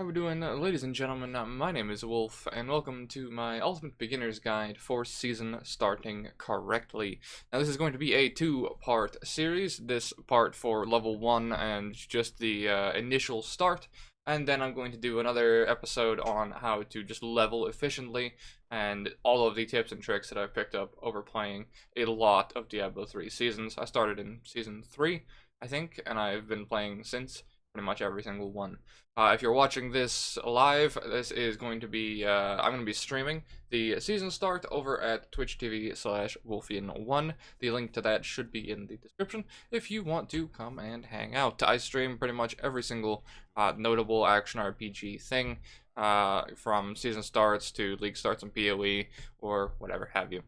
How we doing, ladies and gentlemen? My name is Wolf, and welcome to my Ultimate Beginner's Guide for Season Starting Correctly. Now, this is going to be a two-part series. This part for Level 1 and just the initial start, and then I'm going to do another episode on how to just level efficiently, and all of the tips and tricks that I've picked up over playing a lot of Diablo 3 seasons. I started in Season 3, I think, and I've been playing since pretty much every single one. If you're watching this live, this is going to be, I'm going to be streaming the season start over at twitch.tv/Wolfian1. The link to that should be in the description if you want to come and hang out. I stream pretty much every single notable action RPG thing, from season starts to league starts and PoE, or whatever have you.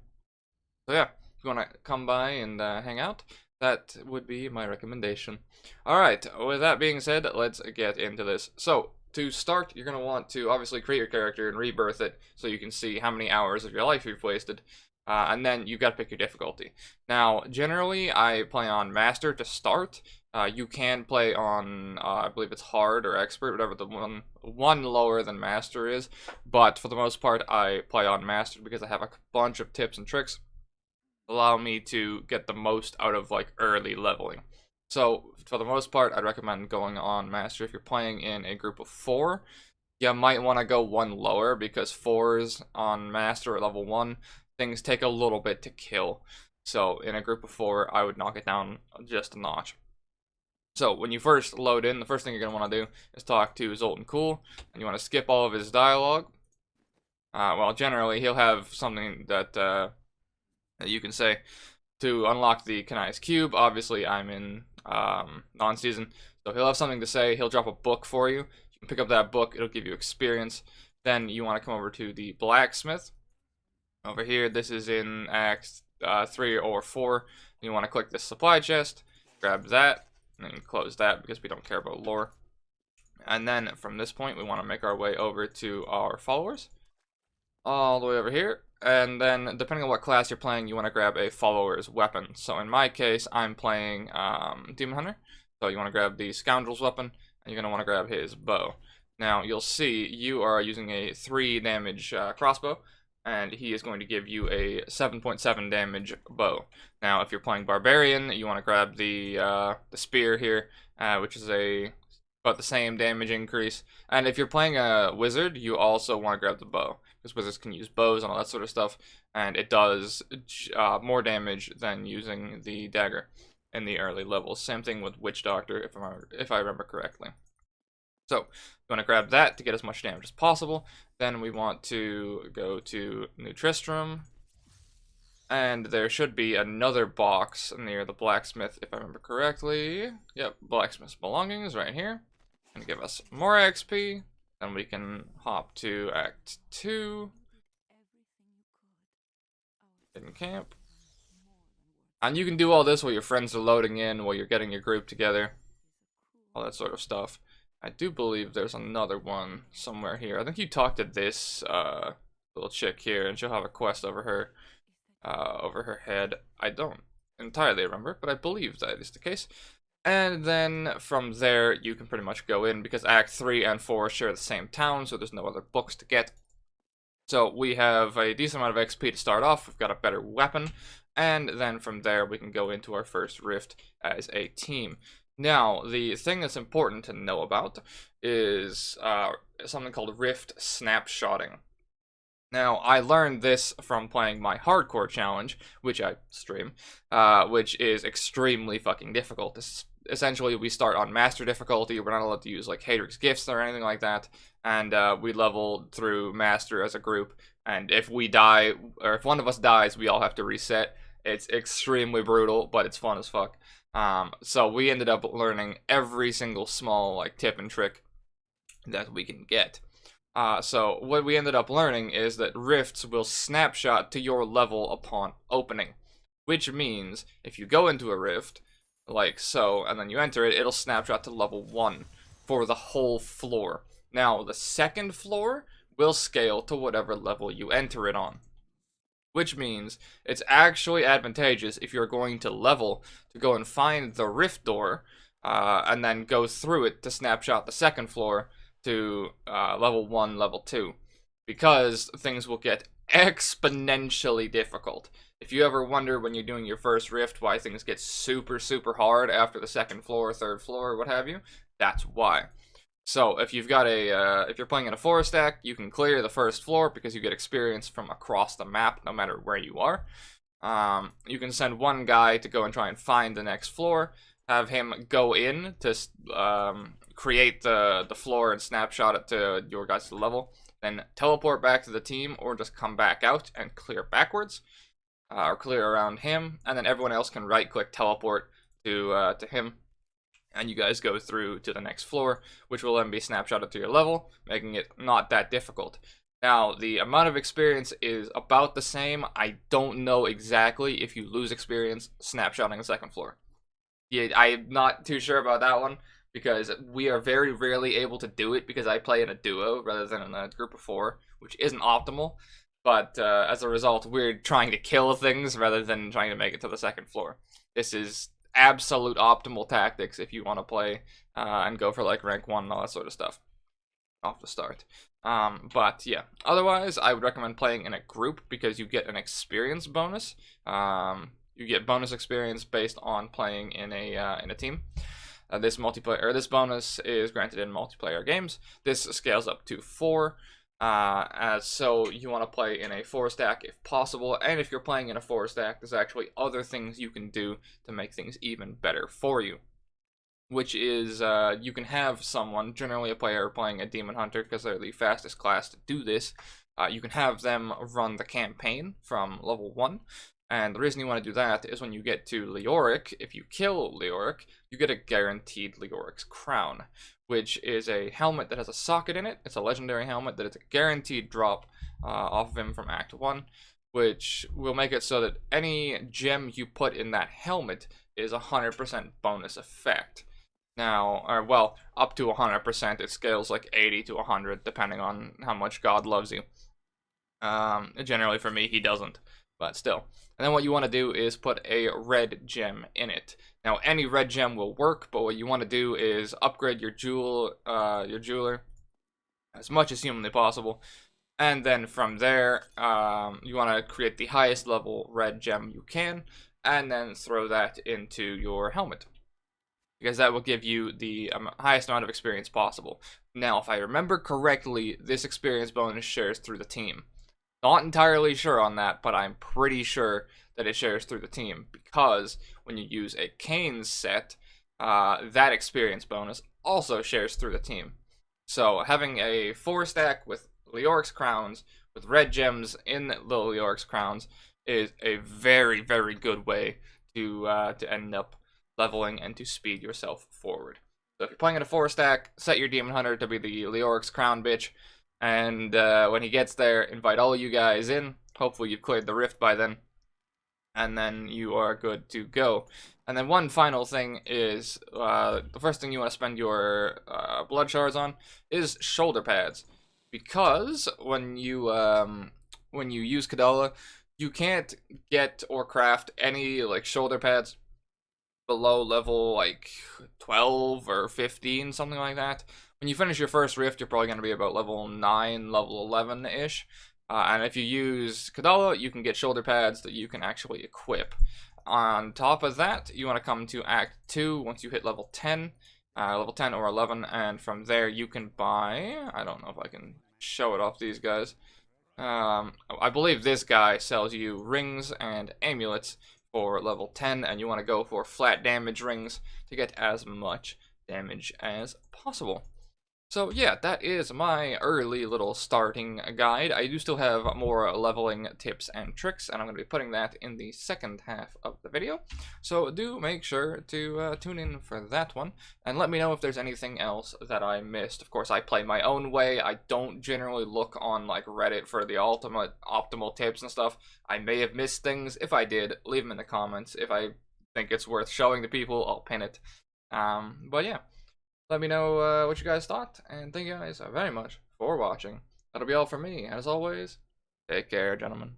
So yeah, if you want to come by and hang out, that would be my recommendation. Alright, with that being said, let's get into this. So, to start, you're going to want to obviously create your character and rebirth it so you can see how many hours of your life you've wasted. And then you've got to pick your difficulty. Now, generally, I play on Master to start. You can play on, I believe it's Hard or Expert, whatever the one lower than Master is. But for the most part, I play on Master because I have a bunch of tips and tricks allow me to get the most out of like early leveling. So for the most part, I'd recommend going on Master. If you're playing in a group of 4, you might want to go one lower because 4s on Master at level 1, things take a little bit to kill. So in a group of 4, I would knock it down just a notch. So when you first load in, the first thing you're going to want to do is talk to Zoltan Cool, and you want to skip all of his dialogue. Well, generally, he'll have something that you can say to unlock the Kanai's Cube. Obviously, I'm in non-season, so he'll have something to say. He'll drop a book for you. You can pick up that book. It'll give you experience. Then you want to come over to the blacksmith. Over here, this is in Act 3 or 4. You want to click the supply chest, grab that, and then close that because we don't care about lore. And then from this point, we want to make our way over to our followers. All the way over here. And then, depending on what class you're playing, you want to grab a follower's weapon. So in my case, I'm playing Demon Hunter. So you want to grab the Scoundrel's weapon, and you're going to want to grab his bow. Now, you'll see you are using a 3 damage crossbow, and he is going to give you a 7.7 damage bow. Now, if you're playing Barbarian, you want to grab the spear here, which is about the same damage increase. And if you're playing a wizard, you also want to grab the bow, because wizards can use bows and all that sort of stuff, and it does more damage than using the dagger in the early levels. Same thing with Witch Doctor, if I remember correctly. So, you want to grab that to get as much damage as possible. Then we want to go to New Tristram, and there should be another box near the blacksmith, if I remember correctly. Yep, blacksmith's belongings right here. Gonna give us more XP. Then we can hop to Act 2. In camp. And you can do all this while your friends are loading in, while you're getting your group together. All that sort of stuff. I do believe there's another one somewhere here. I think you talk to this little chick here, and she'll have a quest over her head. I don't entirely remember, but I believe that is the case. And then from there, you can pretty much go in, because Act 3 and 4 share the same town, so there's no other books to get. So we have a decent amount of XP to start off. We've got a better weapon. And then from there, we can go into our first rift as a team. Now, the thing that's important to know about is something called rift snapshotting. Now, I learned this from playing my hardcore challenge, which I stream, which is extremely fucking difficult. Essentially, we start on Master difficulty. We're not allowed to use like Hadric's Gifts or anything like that, and we leveled through Master as a group. And if we die, or if one of us dies, we all have to reset. It's extremely brutal, but it's fun as fuck. So we ended up learning every single small like tip and trick that we can get. So what we ended up learning is that rifts will snapshot to your level upon opening, which means if you go into a rift, like so, and then you enter it, it'll snapshot to level 1 for the whole floor. Now, the second floor will scale to whatever level you enter it on, which means it's actually advantageous if you're going to level to go and find the rift door, and then go through it to snapshot the second floor to level 1, level 2, because things will get exponentially difficult. If you ever wonder when you're doing your first rift why things get super, super hard after the second floor, third floor, what have you, that's why. So if you've got if you're playing in a 4-stack, you can clear the first floor because you get experience from across the map, no matter where you are. You can send one guy to go and try and find the next floor, have him go in to create the floor and snapshot it to your guys' level, then teleport back to the team, or just come back out and clear backwards, or clear around him, and then everyone else can right-click teleport to him, and you guys go through to the next floor, which will then be snapshotted to your level, making it not that difficult. Now, the amount of experience is about the same. I don't know exactly if you lose experience snapshotting the second floor. Yeah, I'm not too sure about that one, because we are very rarely able to do it because I play in a duo rather than in a group of 4, which isn't optimal. But as a result, we're trying to kill things rather than trying to make it to the second floor. This is absolute optimal tactics if you want to play and go for like rank 1 and all that sort of stuff off the start. But yeah, otherwise I would recommend playing in a group because you get an experience bonus. You get bonus experience based on playing in a team. This bonus is granted in multiplayer games. This scales up to 4. So you want to play in a 4-stack if possible, and if you're playing in a 4-stack, there's actually other things you can do to make things even better for you. Which is, you can have someone, generally a player playing a Demon Hunter, because they're the fastest class to do this, you can have them run the campaign from level 1, and the reason you want to do that is when you get to Leoric, if you kill Leoric, you get a guaranteed Leoric's Crown, which is a helmet that has a socket in it. It's a legendary helmet that it's a guaranteed drop off of him from Act 1, which will make it so that any gem you put in that helmet is 100% bonus effect. Now, well, up to 100%, it scales like 80 to 100, depending on how much God loves you. Generally for me, he doesn't, but still. And then what you want to do is put a red gem in it. Now, any red gem will work, but what you want to do is upgrade your jeweler as much as humanly possible. And then from there, you want to create the highest level red gem you can, and then throw that into your helmet, because that will give you the highest amount of experience possible. Now, if I remember correctly, this experience bonus shares through the team. Not entirely sure on that, but I'm pretty sure that it shares through the team, because when you use a Kane's set, that experience bonus also shares through the team. So having a 4-stack with Leoric's Crowns, with red gems in the Leoric's Crowns, is a very, very good way to end up leveling and to speed yourself forward. So if you're playing in a 4-stack, set your Demon Hunter to be the Leoric's Crown bitch, and when he gets there, invite all you guys in. Hopefully you've cleared the rift by then, and then you are good to go. And then one final thing is, the first thing you want to spend your blood shards on is shoulder pads, because when you use Kadala, you can't get or craft any like shoulder pads below level like 12 or 15, something like that. When you finish your first rift, you're probably going to be about level 9, level 11-ish. And if you use Kadala, you can get shoulder pads that you can actually equip. On top of that, you want to come to Act 2 once you hit level 10 or 11, and from there you can buy, I don't know if I can show it off these guys. I believe this guy sells you rings and amulets for level 10, and you want to go for flat damage rings to get as much damage as possible. So yeah, that is my early little starting guide. I do still have more leveling tips and tricks, and I'm going to be putting that in the second half of the video. So do make sure to tune in for that one, and let me know if there's anything else that I missed. Of course, I play my own way. I don't generally look on like Reddit for the optimal tips and stuff. I may have missed things. If I did, leave them in the comments. If I think it's worth showing to people, I'll pin it. But yeah. Let me know what you guys thought, and thank you guys very much for watching. That'll be all from me, and as always, take care, gentlemen.